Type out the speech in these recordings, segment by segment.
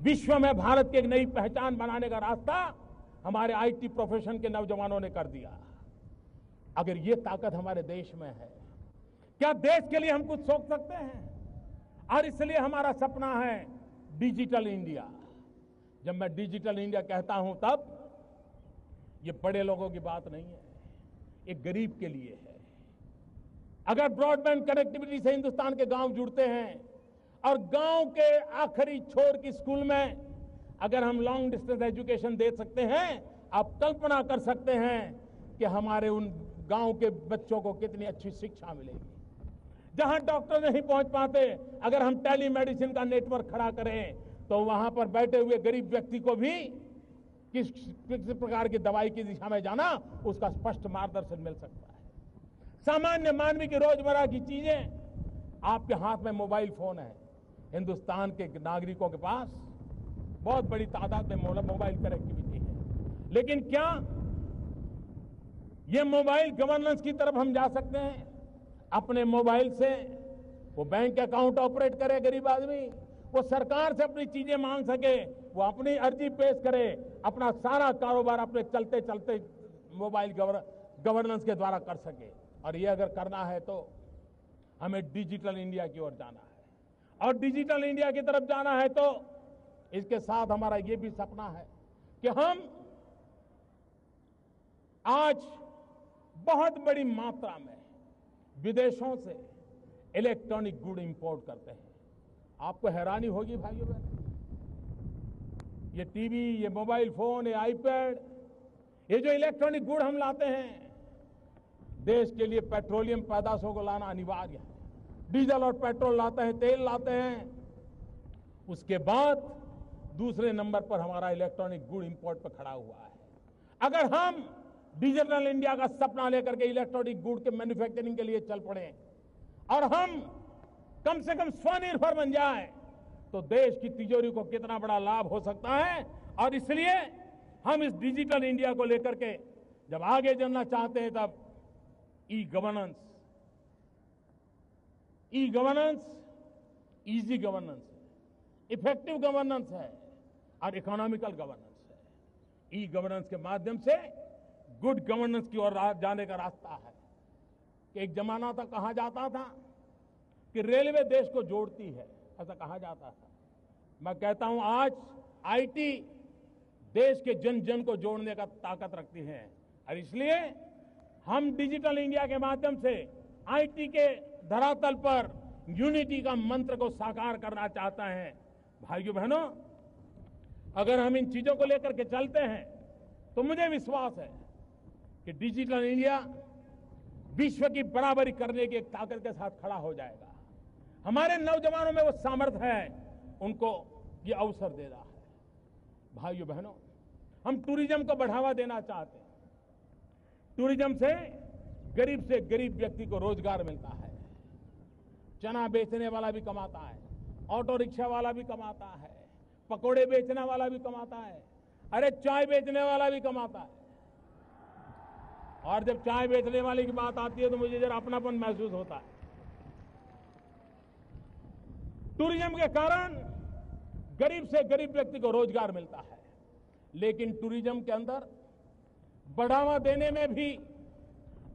विश्व में भारत की एक नई पहचान बनाने का रास्ता हमारे आईटी प्रोफेशन के नौजवानों ने कर दिया। अगर ये ताकत हमारे देश में है, क्या देश के लिए हम कुछ सोच सकते हैं? और इसलिए हमारा सपना है डिजिटल इंडिया। जब मैं डिजिटल इंडिया कहता हूं तब ये बड़े लोगों की बात नहीं है, ये गरीब के लिए है। अगर ब्रॉडबैंड कनेक्टिविटी से हिंदुस्तान के गांव जुड़ते हैं और गांव के आखिरी छोर की स्कूल में अगर हम लॉन्ग डिस्टेंस एजुकेशन दे सकते हैं, आप कल्पना कर सकते हैं कि हमारे उन गांव के बच्चों को कितनी अच्छी शिक्षा मिलेगी। जहां डॉक्टर नहीं पहुंच पाते, अगर हम टेली मेडिसिन का नेटवर्क खड़ा करें तो वहां पर बैठे हुए गरीब व्यक्ति को भी किस प्रकार की दवाई की दिशा में जाना, उसका स्पष्ट मार्गदर्शन मिल सकता है। सामान्य मानव की रोजमर्रा की चीजें आपके हाथ में मोबाइल फोन है। हिंदुस्तान के नागरिकों के पास बहुत बड़ी तादाद में मोबाइल कनेक्टिविटी है, लेकिन क्या ये मोबाइल गवर्नेंस की तरफ हम जा सकते हैं? अपने मोबाइल से वो बैंक अकाउंट ऑपरेट करे, गरीब आदमी वो सरकार से अपनी चीजें मांग सके, वो अपनी अर्जी पेश करे, अपना सारा कारोबार अपने चलते चलते मोबाइल गवर्नेंस के द्वारा कर सके। और ये अगर करना है तो हमें डिजिटल इंडिया की ओर जाना है। और डिजिटल इंडिया की तरफ जाना है तो इसके साथ हमारा ये भी सपना है कि हम आज बहुत बड़ी मात्रा में विदेशों से इलेक्ट्रॉनिक गुड इंपोर्ट करते हैं। आपको हैरानी होगी भाइयों बहनों, ये टीवी, ये मोबाइल फोन, ये आईपैड, ये जो इलेक्ट्रॉनिक गुड हम लाते हैं, देश के लिए पेट्रोलियम पैदाशों को लाना अनिवार्य है। डीजल और पेट्रोल लाते हैं, तेल लाते हैं, उसके बाद दूसरे नंबर पर हमारा इलेक्ट्रॉनिक गुड इंपोर्ट पर खड़ा हुआ है। अगर हम डिजिटल इंडिया का सपना लेकर के इलेक्ट्रॉनिक गुड के मैन्युफैक्चरिंग के लिए चल पड़े और हम कम से कम स्वनिर्भर बन जाए तो देश की तिजोरी को कितना बड़ा लाभ हो सकता है। और इसलिए हम इस डिजिटल इंडिया को लेकर के जब आगे चलना चाहते हैं तब e governance, easy governance, effective governance है और इकोनॉमिकल गवर्नेंस है। ई गवर्नेंस के माध्यम से गुड गवर्नेंस की ओर जाने का रास्ता है। कि एक जमाना था, कहा जाता था कि रेलवे देश को जोड़ती है, ऐसा कहा जाता था। मैं कहता हूं आज आईटी देश के जन जन को जोड़ने का ताकत रखती है। और इसलिए हम डिजिटल इंडिया के माध्यम से आईटी के धरातल पर यूनिटी का मंत्र को साकार करना चाहते हैं। भाइयों बहनों, अगर हम इन चीजों को लेकर के चलते हैं तो मुझे विश्वास है कि डिजिटल इंडिया विश्व की बराबरी करने की एक ताकत के साथ खड़ा हो जाएगा। हमारे नौजवानों में वो सामर्थ्य है, उनको ये अवसर दे रहा है। भाइयों बहनों, हम टूरिज्म को बढ़ावा देना चाहते हैं। टूरिज्म से गरीब व्यक्ति को रोजगार मिलता है। चना बेचने वाला भी कमाता है, ऑटो रिक्शा वाला भी कमाता है, पकोड़े बेचने वाला भी कमाता है, अरे चाय बेचने वाला भी कमाता है। और जब चाय बेचने वाले की बात आती है तो मुझे जरा अपनापन महसूस होता है। टूरिज्म के कारण गरीब से गरीब व्यक्ति को रोजगार मिलता है। लेकिन टूरिज्म के अंदर बढ़ावा देने में भी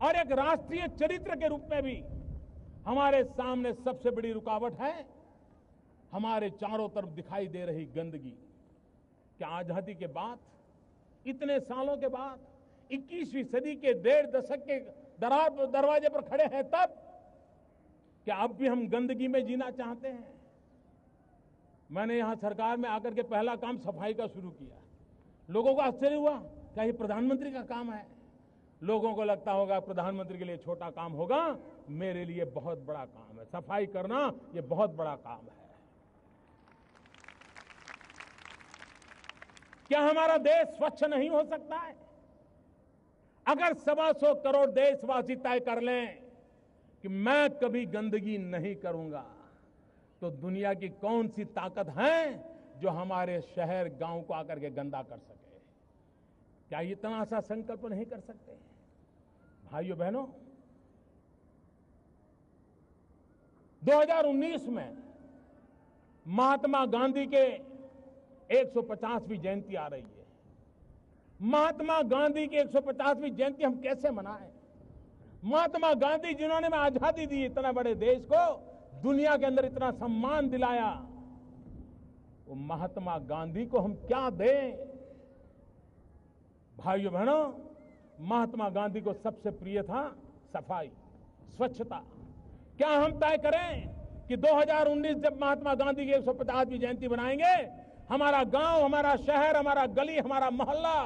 और एक राष्ट्रीय चरित्र के रूप में भी हमारे सामने सबसे बड़ी रुकावट है हमारे चारों तरफ दिखाई दे रही गंदगी। क्या आजादी के बाद, इतने सालों के बाद, 21वीं सदी के 1.5 दशक के दरवाजे पर खड़े हैं, तब क्या अब भी हम गंदगी में जीना चाहते हैं? मैंने यहां सरकार में आकर के पहला काम सफाई का शुरू किया। लोगों को आश्चर्य हुआ, क्या ये प्रधानमंत्री का काम है? लोगों को लगता होगा प्रधानमंत्री के लिए छोटा काम होगा, मेरे लिए बहुत बड़ा काम है। सफाई करना ये बहुत बड़ा काम है। क्या हमारा देश स्वच्छ नहीं हो सकता है? अगर 125 करोड़ देशवासी तय कर लें कि मैं कभी गंदगी नहीं करूंगा, तो दुनिया की कौन सी ताकत है जो हमारे शहर गांव को आकर के गंदा कर सके? क्या इतना सा संकल्प नहीं कर सकते? भाइयों बहनों, 2019 में महात्मा गांधी के 150वीं जयंती आ रही है। महात्मा गांधी की 150वीं जयंती हम कैसे मनाएं? महात्मा गांधी जिन्होंने हमें आजादी दी, इतना बड़े देश को दुनिया के अंदर इतना सम्मान दिलाया, वो महात्मा गांधी को हम क्या दें? भाइयों बहनों, महात्मा गांधी को सबसे प्रिय था सफाई, स्वच्छता। क्या हम तय करें कि 2019 जब महात्मा गांधी की 150वीं जयंती बनाएंगे, हमारा गांव, हमारा शहर, हमारा गली, हमारा मोहल्ला,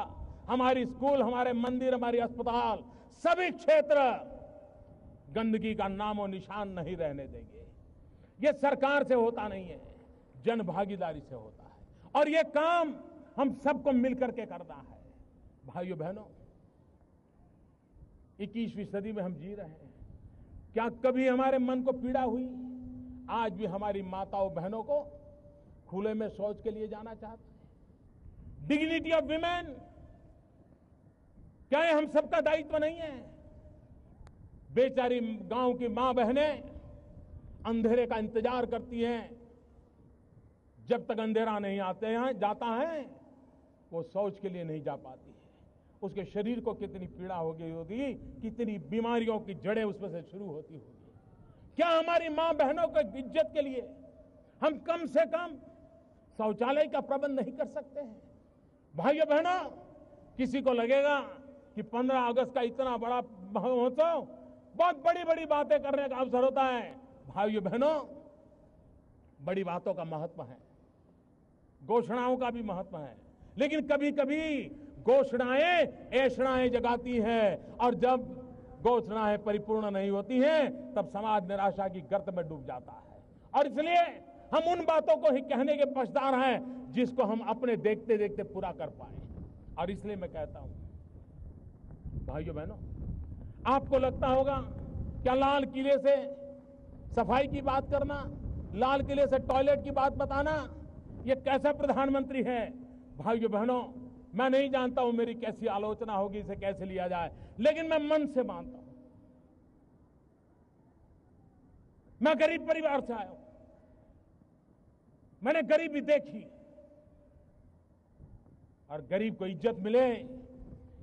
हमारी स्कूल, हमारे मंदिर, हमारी अस्पताल, सभी क्षेत्र गंदगी का नामो निशान नहीं रहने देंगे। ये सरकार से होता नहीं है, जन भागीदारी से होता है, और ये काम हम सबको मिलकर के करना है। भाइयों बहनों, 21वीं सदी में हम जी रहे हैं। क्या कभी हमारे मन को पीड़ा हुई? आज भी हमारी माताओं बहनों को खुले में शौच के लिए जाना चाहते हैं। डिग्निटी ऑफ विमेन, क्या ये हम सबका दायित्व नहीं है? बेचारी गांव की मां बहनें अंधेरे का इंतजार करती हैं, जब तक अंधेरा नहीं जाता है वो शौच के लिए नहीं जा पाती है। उसके शरीर को कितनी पीड़ा हो गई होगी, कितनी बीमारियों की जड़ें उसमें से शुरू होती होगी। क्या हमारी मां बहनों को इज्जत के लिए हम कम से कम शौचालय का प्रबंध नहीं कर सकते हैं? भाइयों बहनों, किसी को लगेगा कि 15 अगस्त का इतना बड़ा महोत्सव बहुत बड़ी बड़ी बातें करने का अवसर होता है। भाइयों बहनों, बड़ी बातों का महत्व है, घोषणाओं का भी महत्व है, लेकिन कभी कभी घोषणाएं ऐषणाएं जगाती हैं, और जब घोषणाएं परिपूर्ण नहीं होती हैं तब समाज निराशा की गर्त में डूब जाता है। और इसलिए हम उन बातों को ही कहने के पक्षदार हैं जिसको हम अपने देखते देखते पूरा कर पाए। और इसलिए मैं कहता हूं, भाइयों बहनों, आपको लगता होगा क्या लाल किले से सफाई की बात करना, लाल किले से टॉयलेट की बात बताना, ये कैसा प्रधानमंत्री है? भाइयों बहनों, मैं नहीं जानता हूं मेरी कैसी आलोचना होगी, इसे कैसे लिया जाए, लेकिन मैं मन से मानता हूं। मैं गरीब परिवार से आया हूं, मैंने गरीबी देखी, और गरीब को इज्जत मिले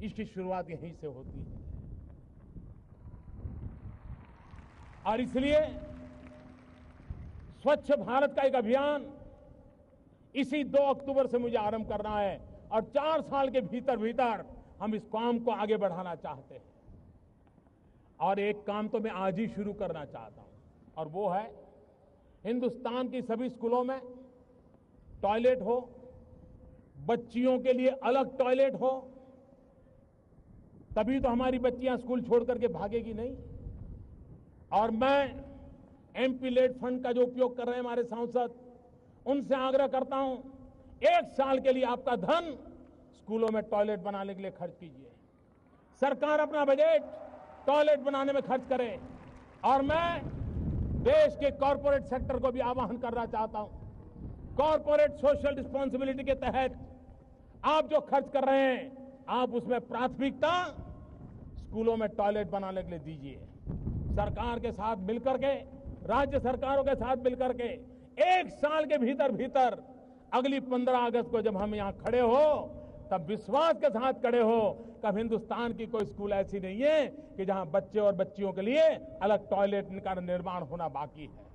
इसकी शुरुआत यहीं से होती है। और इसलिए स्वच्छ भारत का एक अभियान इसी 2 अक्टूबर से मुझे आरंभ करना है, और 4 साल के भीतर भीतर हम इस काम को आगे बढ़ाना चाहते हैं। और एक काम तो मैं आज ही शुरू करना चाहता हूं, और वो है हिंदुस्तान की सभी स्कूलों में टॉयलेट हो, बच्चियों के लिए अलग टॉयलेट हो, तभी तो हमारी बच्चियां स्कूल छोड़ करके भागेगी नहीं। और मैं एमपी लेड फंड का जो उपयोग कर रहे हैं हमारे सांसद, उनसे आग्रह करता हूं, 1 साल के लिए आपका धन स्कूलों में टॉयलेट बनाने के लिए खर्च कीजिए। सरकार अपना बजट टॉयलेट बनाने में खर्च करे। और मैं देश के कॉरपोरेट सेक्टर को भी आह्वान करना चाहता हूं, कॉरपोरेट सोशल रिस्पॉन्सिबिलिटी के तहत आप जो खर्च कर रहे हैं, आप उसमें प्राथमिकता स्कूलों में टॉयलेट बनाने के लिए दीजिए। सरकार के साथ मिलकर के, राज्य सरकारों के साथ मिलकर के 1 साल के भीतर भीतर अगली 15 अगस्त को जब हम यहां खड़े हो, तब विश्वास के साथ खड़े हो, कब हिंदुस्तान की कोई स्कूल ऐसी नहीं है कि जहां बच्चे और बच्चियों के लिए अलग टॉयलेट का निर्माण होना बाकी है।